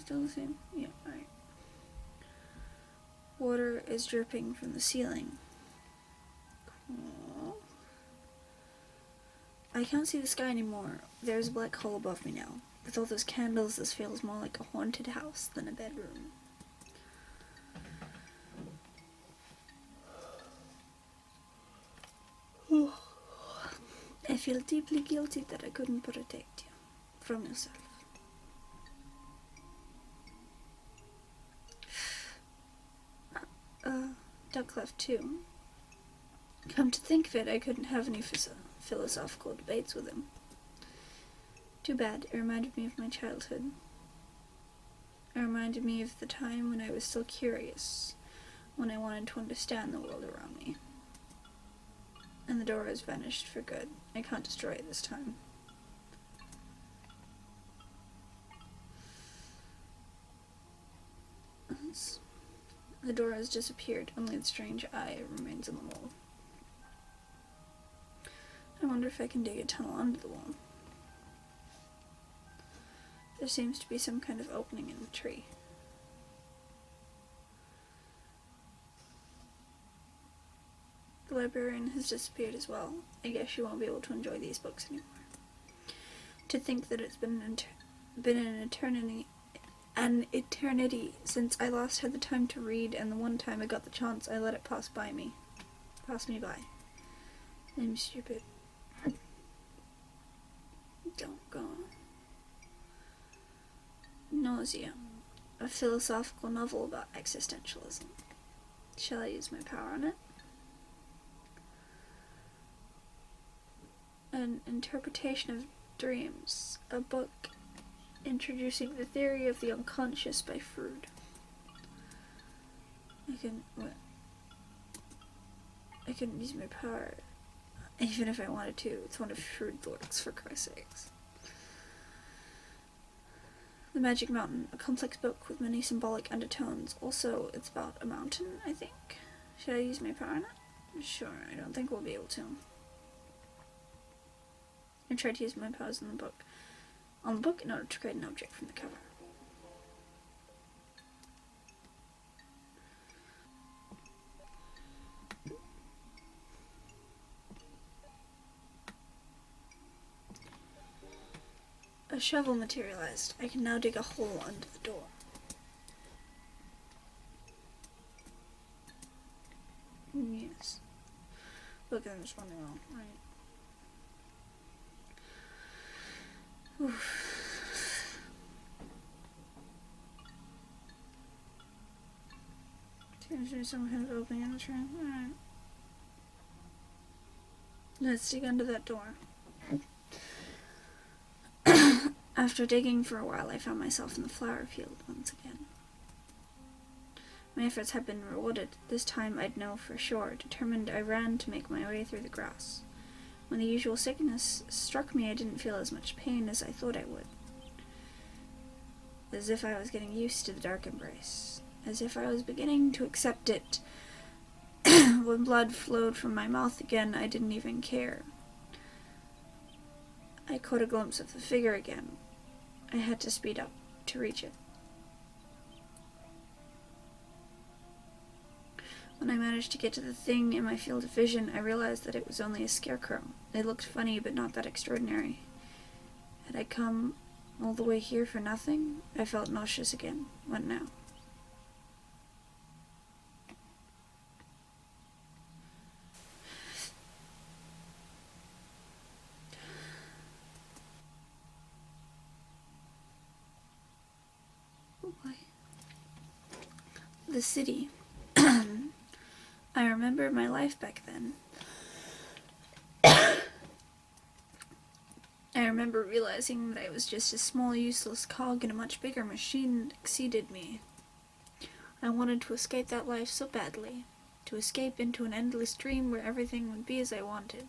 still the same? Yeah, alright. Water is dripping from the ceiling. Cool. I can't see the sky anymore. There's a black hole above me now. With all those candles, this feels more like a haunted house than a bedroom. I feel deeply guilty that I couldn't protect you from yourself. Duck left too. Come to think of it, I couldn't have any philosophical debates with him. Too bad, it reminded me of my childhood. It reminded me of the time when I was still curious, when I wanted to understand the world around me. And the door has vanished for good. I can't destroy it this time. The door has disappeared, only the strange eye remains in the wall. I wonder if I can dig a tunnel under the wall. There seems to be some kind of opening in the tree. The librarian has disappeared as well. I guess you won't be able to enjoy these books anymore. To think that it's been an eternity since I last had the time to read, and the one time I got the chance, I let it pass me by. I'm stupid. Don't go. Nausea. A philosophical novel about existentialism. Shall I use my power on it? An interpretation of dreams. A book introducing the theory of the unconscious by Freud. I couldn't use my power, even if I wanted to. It's one of Freud's works, for Christ's sakes. The Magic Mountain, a complex book with many symbolic undertones. Also, it's about a mountain, I think. Should I use my power on it? Sure, I don't think we'll be able to. I tried to use my powers on the book in order to create an object from the cover. A shovel materialized. I can now dig a hole under the door. Yes. Look, I'm just running on. Right. Oof. Seems to be some kind of opening in the train. Alright. Let's dig under that door. After digging for a while, I found myself in the flower field once again. My efforts had been rewarded. This time I'd know for sure. Determined, I ran to make my way through the grass. When the usual sickness struck me, I didn't feel as much pain as I thought I would. As if I was getting used to the dark embrace. As if I was beginning to accept it. When blood flowed from my mouth again, I didn't even care. I caught a glimpse of the figure again. I had to speed up to reach it. When I managed to get to the thing in my field of vision, I realized that it was only a scarecrow. It looked funny, but not that extraordinary. Had I come all the way here for nothing? I felt nauseous again. What now? The city. I remember my life back then. I remember realizing that I was just a small, useless cog in a much bigger machine that exceeded me. I wanted to escape that life so badly. To escape into an endless dream where everything would be as I wanted.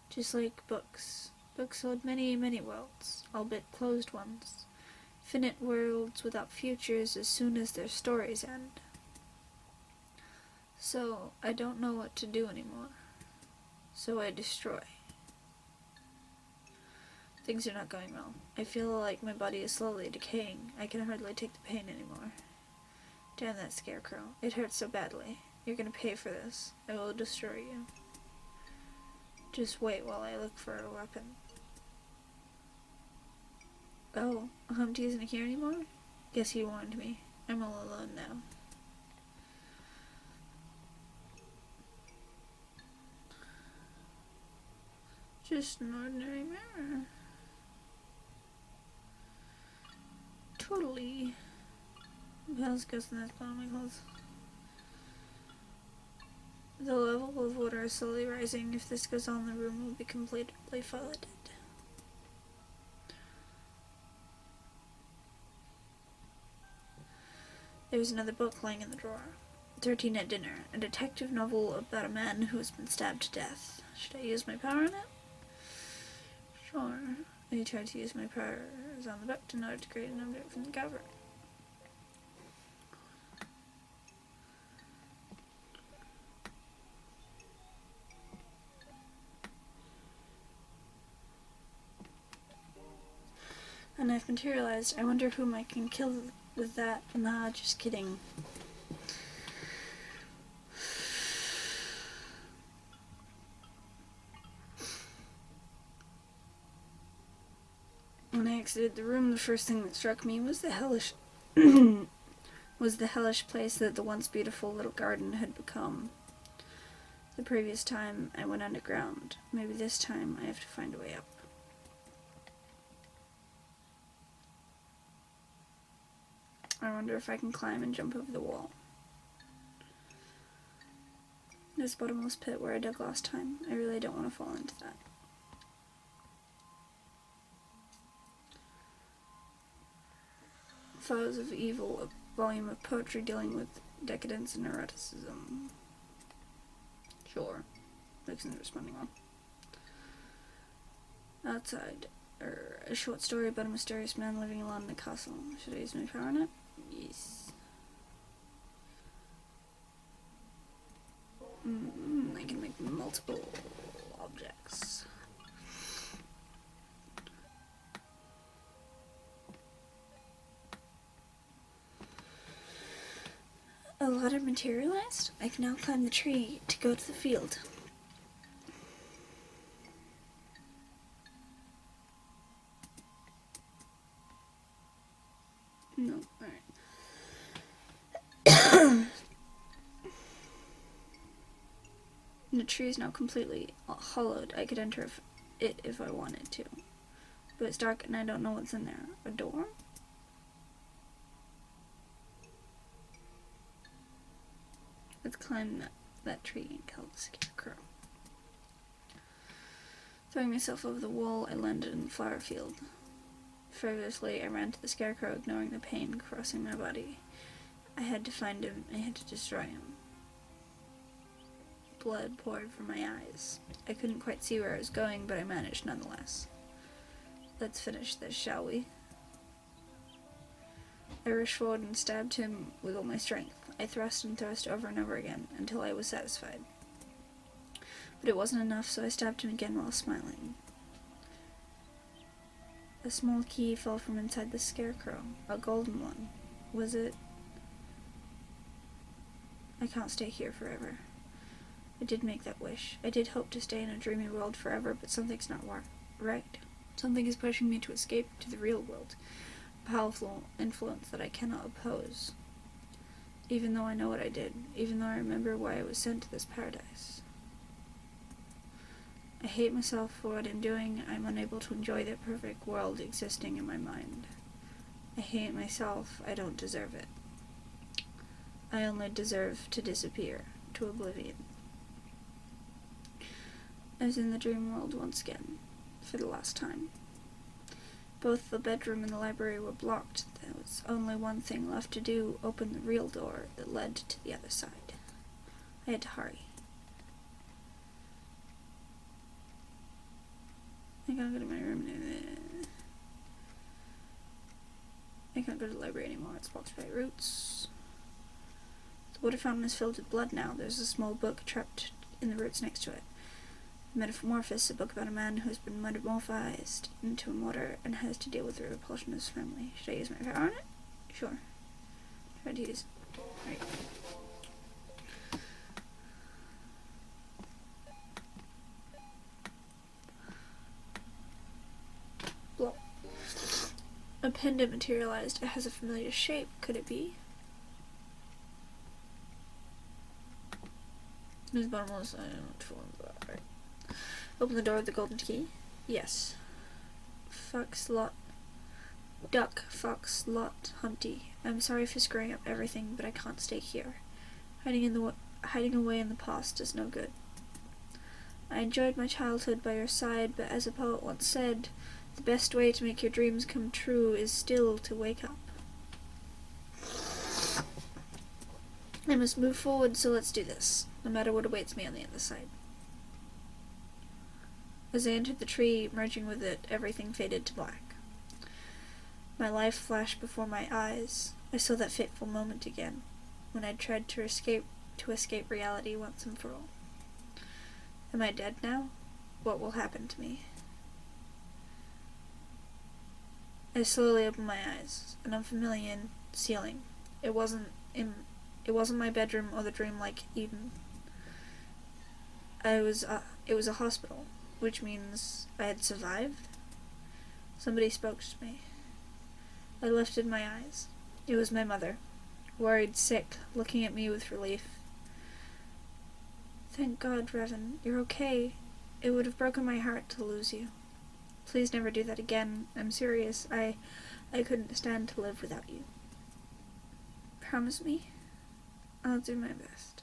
Just like books. Books hold many, many worlds, albeit closed ones. Finite worlds without futures as soon as their stories end. So, I don't know what to do anymore. So I destroy. Things are not going well. I feel like my body is slowly decaying. I can hardly take the pain anymore. Damn that scarecrow. It hurts so badly. You're gonna pay for this. I will destroy you. Just wait while I look for a weapon. Oh, Humpty isn't here anymore? Guess he warned me. I'm all alone now. Just an ordinary mirror. Totally. Hell's ghost in that bottom of my clothes. The level of water is slowly rising. If this goes on, the room will be completely flooded. There was another book lying in the drawer. 13 at Dinner, a detective novel about a man who has been stabbed to death. Should I use my power on it? Sure. I tried to use my powers on the book in order to create an object from the cover. A knife materialized. I wonder whom I can kill with that. Nah, just kidding. When I exited the room, the first thing that struck me was the hellish place that the once beautiful little garden had become. The previous time I went underground. Maybe this time I have to find a way up. I wonder if I can climb and jump over the wall. This bottomless pit where I dug last time. I really don't want to fall into that. Flowers of Evil, a volume of poetry dealing with decadence and eroticism. Sure. Nixon's responding well. Outside, a short story about a mysterious man living alone in a castle. Should I use my power on it? Yes. I can make multiple objects. A ladder materialized? I can now climb the tree to go to the field. No, alright. The tree is now completely hollowed. I could enter it if I wanted to. But it's dark and I don't know what's in there. A door? Let's climb that tree and kill the scarecrow. Throwing myself over the wall, I landed in the flower field. Frivolously, I ran to the scarecrow, ignoring the pain crossing my body. I had to find him. I had to destroy him. Blood poured from my eyes. I couldn't quite see where I was going, but I managed nonetheless. Let's finish this, shall we? I rushed forward and stabbed him with all my strength. I thrust and thrust over and over again, until I was satisfied. But it wasn't enough, so I stabbed him again while smiling. A small key fell from inside the scarecrow. A golden one. Was it? I can't stay here forever. I did make that wish. I did hope to stay in a dreamy world forever, but something's not right. Something is pushing me to escape to the real world. A powerful influence that I cannot oppose. Even though I know what I did. Even though I remember why I was sent to this paradise. I hate myself for what I'm doing. I'm unable to enjoy the perfect world existing in my mind. I hate myself. I don't deserve it. I only deserve to disappear, to oblivion. I was in the dream world once again, for the last time. Both the bedroom and the library were blocked. There was only one thing left to do, open the real door that led to the other side. I had to hurry. I can't go to my room. I can't go to the library anymore. It's blocked by roots. The water fountain is filled with blood now. There's a small book trapped in the roots next to it. Metamorphosis, a book about a man who has been metamorphosed into water and has to deal with the repulsion of his family. Should I use my power on it? Sure. Try to use it. Right. Blow. A pendant materialized. It has a familiar shape. Could it be? Who's bottomless? I don't know which one. Right. Open the door with the golden key. Yes. Fox lot. Duck, fox, lot, hunty. I'm sorry for screwing up everything, but I can't stay here. Hiding away in the past is no good. I enjoyed my childhood by your side, but as a poet once said, the best way to make your dreams come true is still to wake up. I must move forward, so let's do this, no matter what awaits me on the other side. As I entered the tree, merging with it, everything faded to black. My life flashed before my eyes. I saw that fateful moment again, when I tried to escape reality once and for all. Am I dead now? What will happen to me? I slowly opened my eyes. An unfamiliar ceiling. It wasn't my bedroom or the dream-like Eden. It was a hospital, which means I had survived. Somebody spoke to me. I lifted my eyes. It was my mother, worried, sick, looking at me with relief. Thank God, Revan, you're okay. It would have broken my heart to lose you. Please never do that again. I'm serious. I couldn't stand to live without you. Promise me? I'll do my best.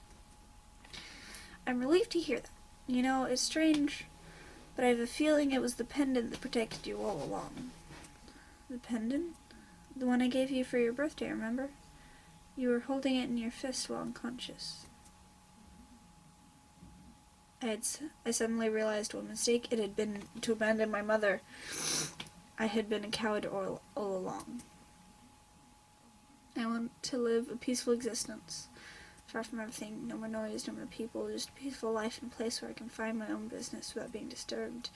I'm relieved to hear that. You know, it's strange, but I have a feeling it was the pendant that protected you all along. The pendant? The one I gave you for your birthday, remember? You were holding it in your fist while unconscious. I suddenly realized what a mistake it had been to abandon my mother. I had been a coward all along. I want to live a peaceful existence, far from everything, no more noise, no more people, just a peaceful life in a place where I can find my own business without being disturbed.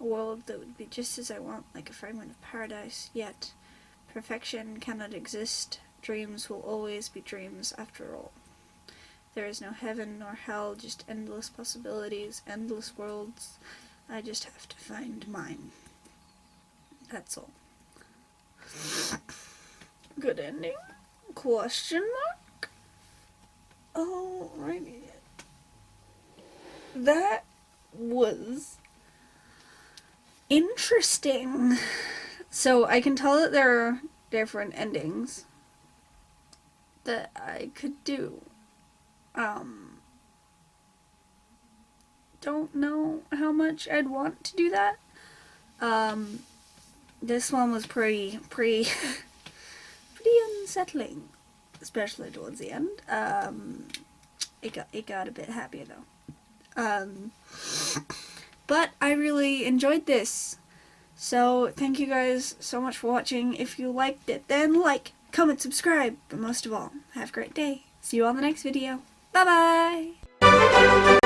A world that would be just as I want, like a fragment of paradise, yet perfection cannot exist. Dreams will always be dreams after all. There is no heaven nor hell, just endless possibilities, endless worlds. I just have to find mine. That's all. Good ending? Question mark? Alrighty. That was interesting. So I can tell that there are different endings that I could do. Don't know how much I'd want to do that. This one was pretty unsettling, especially towards the end. It got a bit happier though. But I really enjoyed this. So thank you guys so much for watching. If you liked it, then like, comment, subscribe. But most of all, have a great day. See you on the next video. Bye bye!